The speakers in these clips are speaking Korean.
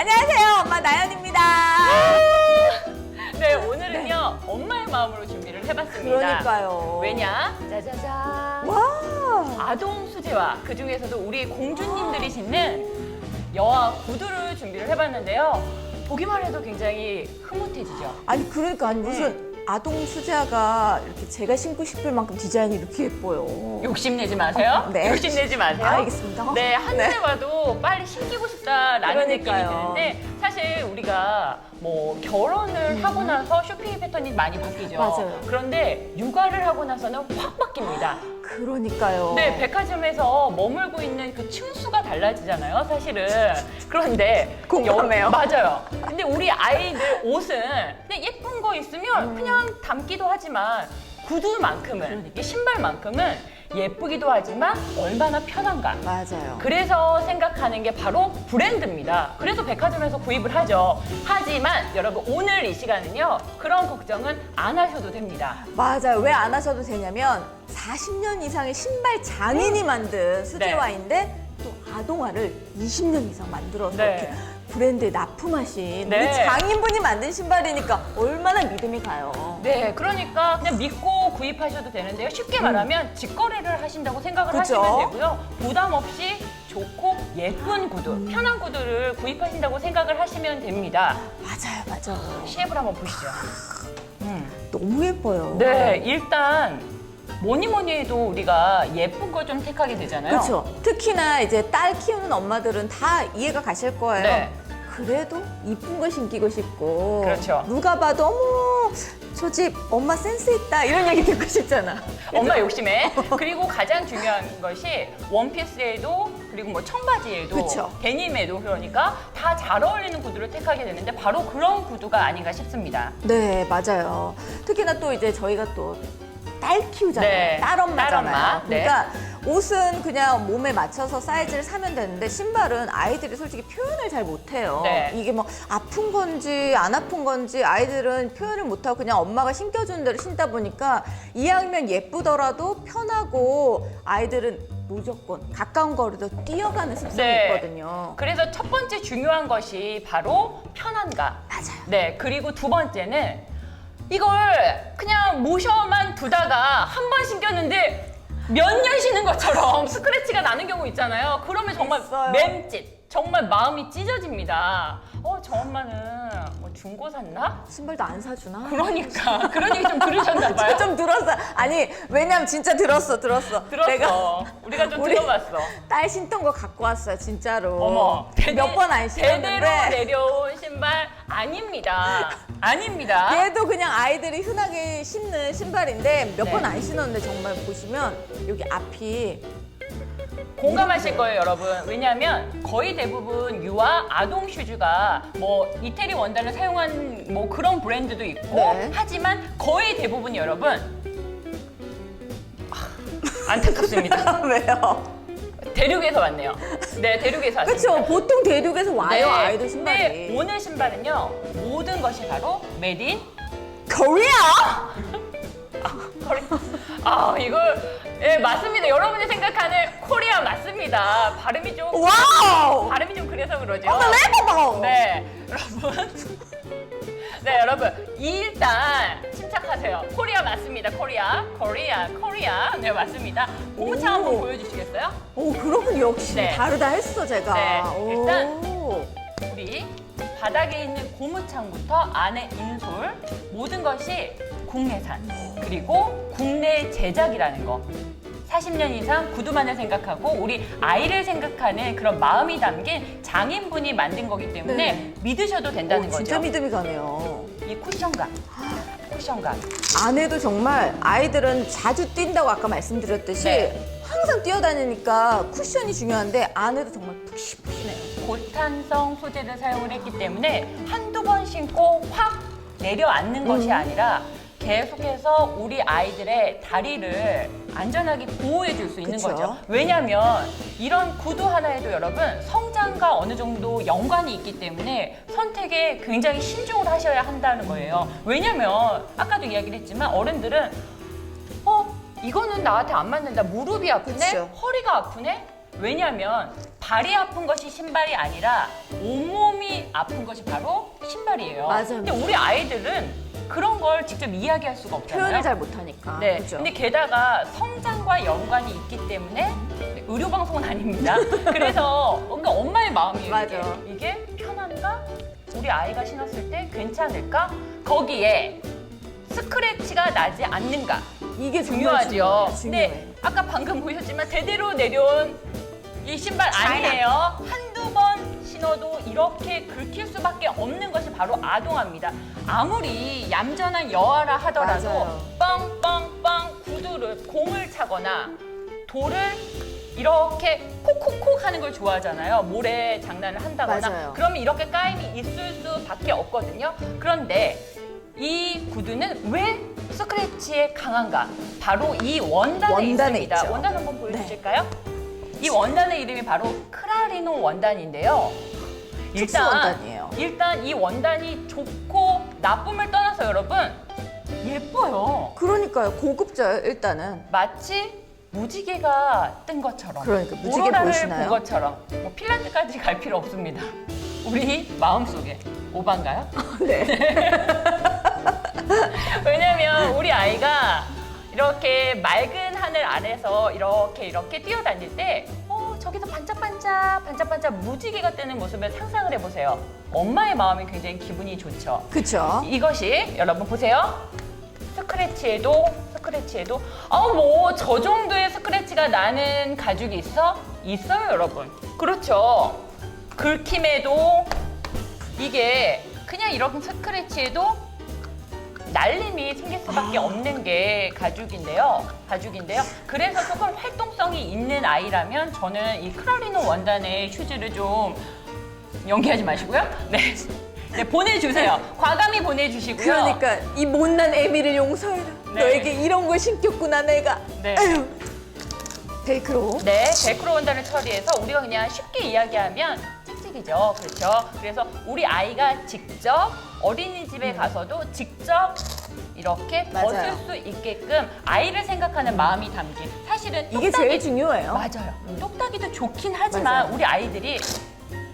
안녕하세요, 엄마 나연입니다. 네, 오늘은요 엄마의 마음으로 준비를 해봤습니다. 그러니까요. 왜냐? 짜자잔. 와. 아동 수제화, 그 중에서도 우리 공주님들이 신는 여아 구두를 준비를 해봤는데요. 보기만 해도 굉장히 흐뭇해지죠. 아니 그러니까 아니 무슨 아동 수제화가 이렇게 제가 신고 싶을 만큼 디자인이 이렇게 예뻐요. 욕심내지 마세요. 네. 욕심내지 마세요. 알겠습니다. 네, 한눈에 봐도 빨리 신기고 싶다라는 느낌이 그러니까요. 드는데 사실 우리가 뭐 결혼을 하고 나서 쇼핑 패턴이 많이 바뀌죠. 맞아요. 그런데 육아를 하고 나서는 확 바뀝니다. 그러니까요. 네, 백화점에서 머물고 있는 그 층수가 달라지잖아요, 사실은. 그런데 공감해요. 맞아요. 근데 우리 아이들 옷은 그냥 예쁜 거 있으면 그냥 담기도 하지만 구두만큼은, 이 신발만큼은 예쁘기도 하지만 얼마나 편한가. 맞아요. 그래서 생각하는 게 바로 브랜드입니다. 그래서 백화점에서 구입을 하죠. 하지만 여러분 오늘 이 시간은요, 그런 걱정은 안 하셔도 됩니다. 맞아요. 왜 안 하셔도 되냐면 40년 이상의 신발 장인이 만든 수제화인데 또 아동화를 20년 이상 만들어서 네. 이렇게 브랜드에 납품하신 네. 우리 장인분이 만든 신발이니까 얼마나 믿음이 가요. 네, 그러니까 그냥 믿고 구입하셔도 되는데요. 쉽게 말하면 직거래를 하신다고 생각을 그쵸? 하시면 되고요. 부담 없이 좋고 예쁜 구두, 편한 구두를 구입하신다고 생각을 하시면 됩니다. 맞아요, 맞아요. 시합을 한번 보시죠. 너무 예뻐요. 네, 일단 뭐니 해도 우리가 예쁜 걸 좀 택하게 되잖아요. 그렇죠. 특히나 이제 딸 키우는 엄마들은 다 이해가 가실 거예요. 네. 그래도 이쁜 거 신기고 싶고. 그렇죠. 누가 봐도 어머 저 집 엄마 센스 있다 이런 얘기 듣고 싶잖아. 엄마 욕심에. 그리고 가장 중요한 것이 원피스에도 그리고 뭐 청바지에도 그쵸. 데님에도 그러니까 다 잘 어울리는 구두를 택하게 되는데 바로 그런 구두가 아닌가 싶습니다. 네, 맞아요. 특히나 또 이제 저희가 또 딸 키우잖아요. 네, 딸엄마잖아요. 딸엄마. 네. 그러니까 옷은 그냥 몸에 맞춰서 사이즈를 사면 되는데 신발은 아이들이 솔직히 표현을 잘 못해요. 네. 이게 뭐 아픈 건지 안 아픈 건지 아이들은 표현을 못하고 그냥 엄마가 신겨주는 대로 신다 보니까 이왕이면 예쁘더라도 편하고 아이들은 무조건 가까운 거리도 뛰어가는 습성이 네. 있거든요. 그래서 첫 번째 중요한 것이 바로 편한가. 맞아요. 네, 그리고 두 번째는 이걸 그냥 모셔만 두다가 한 번 신겼는데 몇 년 신은 것처럼 스크래치가 나는 경우 있잖아요. 그러면 정말 있어요. 맴짓, 정말 마음이 찢어집니다. 저 엄마는 뭐 중고 샀나? 신발도 안 사주나? 그러니까 그런 얘기 좀 들으셨나 봐요. 저 좀 들었어. 아니 왜냐면 진짜 들었어. 들었어. 우리가 좀 우리 들어봤어. 딸 신던 거 갖고 왔어요, 진짜로. 어머, 몇 번 안 대대로 신었는데 내려온 신발 아닙니다. 아닙니다. 얘도 그냥 아이들이 흔하게 신는 신발인데 몇 네. 번 안 신었는데 정말 보시면 여기 앞이 공감하실 거예요, 여러분. 왜냐하면 거의 대부분 유아 아동 슈즈가 뭐 이태리 원단을 사용한 뭐 그런 브랜드도 있고 네. 하지만 거의 대부분이 여러분 안타깝습니다. 왜요? 대륙에서 왔네요. 네, 대륙에서 왔습니다. 그렇죠. 보통 대륙에서 와요, 네, 아이들 신발이. 근데 오늘 신발은요 모든 것이 바로 메드 인 코리아! 이걸 예 맞습니다. 여러분이 생각하는 코리아 맞습니다. 발음이 좀 와우! 그래서 그러죠. Unbelievable! 네, 여러분. 네, 여러분. 일단 침착하세요. 코리아 맞습니다. 코리아. 네, 맞습니다. 고무창 한번 오. 보여주시겠어요? 오, 그러군 역시 네. 다르다 했어, 제가. 네, 오. 일단 우리 바닥에 있는 고무창부터 안에 인솔 모든 것이 국내산 그리고 국내 제작이라는 거. 40년 이상 구두만을 생각하고 우리 아이를 생각하는 그런 마음이 담긴 장인분이 만든 거기 때문에 네. 믿으셔도 된다는 거죠. 진짜 믿음이 가네요. 이 쿠션감. 쿠션감. 안에도 정말 아이들은 자주 뛴다고 아까 말씀드렸듯이 네. 항상 뛰어다니니까 쿠션이 중요한데 안에도 정말 푹신푹신해요. 고탄성 소재를 사용을 했기 때문에 한두 번 신고 확 내려앉는 것이 아니라 계속해서 우리 아이들의 다리를 안전하게 보호해 줄 수 있는 그쵸. 거죠. 왜냐하면 이런 구두 하나에도 여러분 성장과 어느 정도 연관이 있기 때문에 선택에 굉장히 신중을 하셔야 한다는 거예요. 왜냐하면 아까도 이야기를 했지만 어른들은 이거는 나한테 안 맞는다. 무릎이 아프네? 그쵸. 허리가 아프네? 왜냐하면 발이 아픈 것이 신발이 아니라 온몸이 아픈 것이 바로 신발이에요. 맞아요. 근데 우리 아이들은 그런 걸 직접 이야기할 수가 없잖아요. 표현을 잘 못하니까. 네. 그죠? 근데 게다가 성장과 연관이 있기 때문에 의료 방송은 아닙니다. 그래서 뭔가 엄마의 마음이에요. 맞아. 이게 편한가? 우리 아이가 신었을 때 괜찮을까? 거기에 스크래치가 나지 않는가? 이게 정말 중요하죠. 중요해. 네. 아까 방금 보셨지만 대대로 내려온 이 신발 아니에요. 한두 번 신어도 이렇게 긁힐 수밖에 없는 것이 바로 아동화입니다. 아무리 얌전한 여아라 하더라도 맞아요. 빵빵빵 구두를 공을 차거나 돌을 이렇게 콕콕콕 하는 걸 좋아하잖아요. 모래 장난을 한다거나. 맞아요. 그러면 이렇게 까임이 있을 수밖에 없거든요. 그런데 이 구두는 왜 스크래치에 강한가? 바로 이 원단에 원단에 있습니다. 있죠. 원단 한번 보여주실까요? 이 원단의 이름이 바로 크라리노 원단인데요. 특수 원단이에요. 일단 이 원단이 좋고 나쁨을 떠나서 여러분 예뻐요. 그러니까요. 고급져요, 일단은. 마치 무지개가 뜬 것처럼. 그러니까 무지개 오로라를 보이시나요? 본 것처럼. 뭐 핀란드까지 갈 필요 없습니다. 우리 마음속에 오반가요? 네. 왜냐면 우리 아이가 이렇게 맑은 하늘 아래서 이렇게 뛰어다닐 때 저기서 반짝반짝 무지개가 뜨는 모습을 상상을 해보세요. 엄마의 마음이 굉장히 기분이 좋죠. 그쵸? 이것이 여러분 보세요. 스크래치에도 뭐 저 정도의 스크래치가 나는 가죽이 있어요 여러분. 그렇죠. 긁힘에도 이게 그냥 이런 스크래치에도 날림이 생길 수밖에 없는 게 가죽인데요. 그래서 조금 활동성이 있는 아이라면 저는 이 크라리노 원단의 슈즈를 좀 연기하지 마시고요. 네, 보내주세요. 과감히 보내주시고요. 그러니까 이 못난 애미를 용서해라. 네. 너에게 이런 걸 신겼구나, 내가. 네. 아유. 벨크로. 네, 벨크로 원단을 처리해서 우리가 그냥 쉽게 이야기하면 찍찍이죠. 그렇죠. 그래서 우리 아이가 직접 어린이집에 가서도 직접 이렇게 벗을 맞아요. 수 있게끔 아이를 생각하는 마음이 담긴 사실은 이게 제일 중요해요. 맞아요. 똑딱이도 좋긴 하지만 맞아요. 우리 아이들이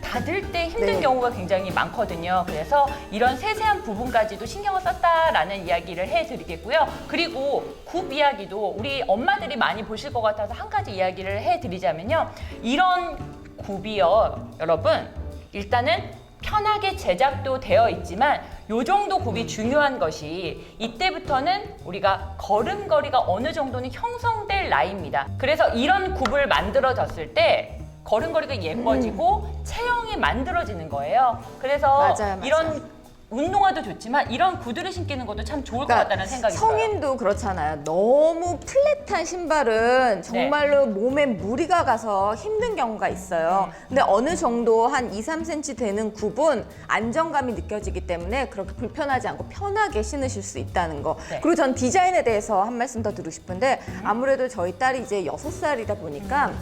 닫을 때 힘든 네. 경우가 굉장히 많거든요. 그래서 이런 세세한 부분까지도 신경을 썼다라는 이야기를 해드리겠고요. 그리고 굽 이야기도 우리 엄마들이 많이 보실 것 같아서 한 가지 이야기를 해드리자면요. 이런 굽이요, 여러분. 일단은 편하게 제작도 되어 있지만 요 정도 굽이 중요한 것이 이때부터는 우리가 걸음걸이가 어느 정도는 형성될 나이입니다. 그래서 이런 굽을 만들어졌을 때 걸음걸이가 예뻐지고 체형이 만들어지는 거예요. 그래서 맞아요. 이런 운동화도 좋지만 이런 구두를 신기는 것도 참 좋을 것 같다는 생각이 들어요. 성인도 그렇잖아요. 너무 플랫한 신발은 정말로 몸에 무리가 가서 힘든 경우가 있어요. 근데 어느 정도 한 2, 3cm 되는 굽은 안정감이 느껴지기 때문에 그렇게 불편하지 않고 편하게 신으실 수 있다는 거. 네. 그리고 전 디자인에 대해서 한 말씀 더 드리고 싶은데 아무래도 저희 딸이 이제 6살이다 보니까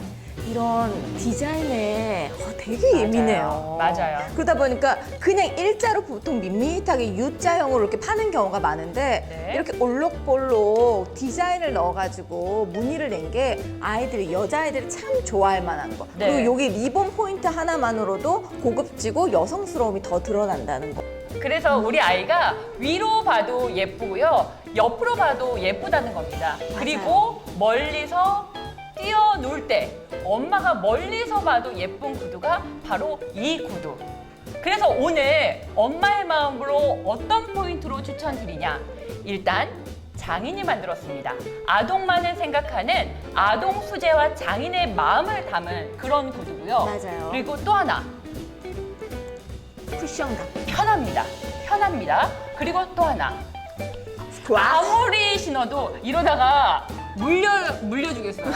이런 디자인에 되게 예민해요. 맞아요. 그러다 보니까 그냥 일자로 보통 밋밋하게 U자형으로 이렇게 파는 경우가 많은데 네. 이렇게 올록볼록 디자인을 넣어가지고 무늬를 낸 게 아이들이 여자아이들이 참 좋아할 만한 거. 네. 그리고 여기 리본 포인트 하나만으로도 고급지고 여성스러움이 더 드러난다는 거. 그래서 우리 아이가 위로 봐도 예쁘고요. 옆으로 봐도 예쁘다는 겁니다. 그리고 멀리서 뛰어놀 때 엄마가 멀리서 봐도 예쁜 구두가 바로 이 구두. 그래서 오늘 엄마의 마음으로 어떤 포인트로 추천드리냐. 일단 장인이 만들었습니다. 아동만을 생각하는 아동 수제와 장인의 마음을 담은 그런 구두고요. 맞아요. 그리고 또 하나 쿠션감. 편합니다. 그리고 또 하나 좋아. 아무리 신어도 이러다가 물려주겠어요.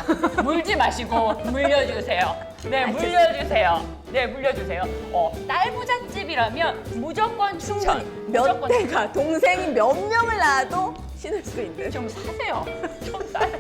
물지 마시고 물려주세요. 네, 물려주세요. 딸부잣집이라면 무조건 추천. 몇 대가 동생이 몇 명을 낳아도 신을 수 있는. 좀 사세요. 좀 사요.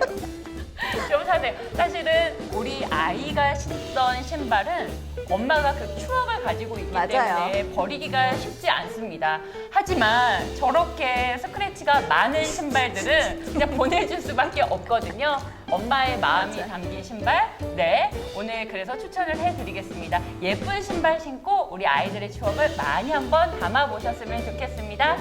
좀 사세요. 사실은 우리 아이가 신던 신발은 엄마가 그 추억을 가지고 있기 맞아요. 때문에 버리기가 쉽지 않습니다. 하지만 저렇게 스크래치가 많은 신발들은 그냥 보내줄 수밖에 없거든요. 엄마의 마음이 맞아요. 담긴 신발, 네, 오늘 그래서 추천을 해드리겠습니다. 예쁜 신발 신고 우리 아이들의 추억을 많이 한번 담아보셨으면 좋겠습니다.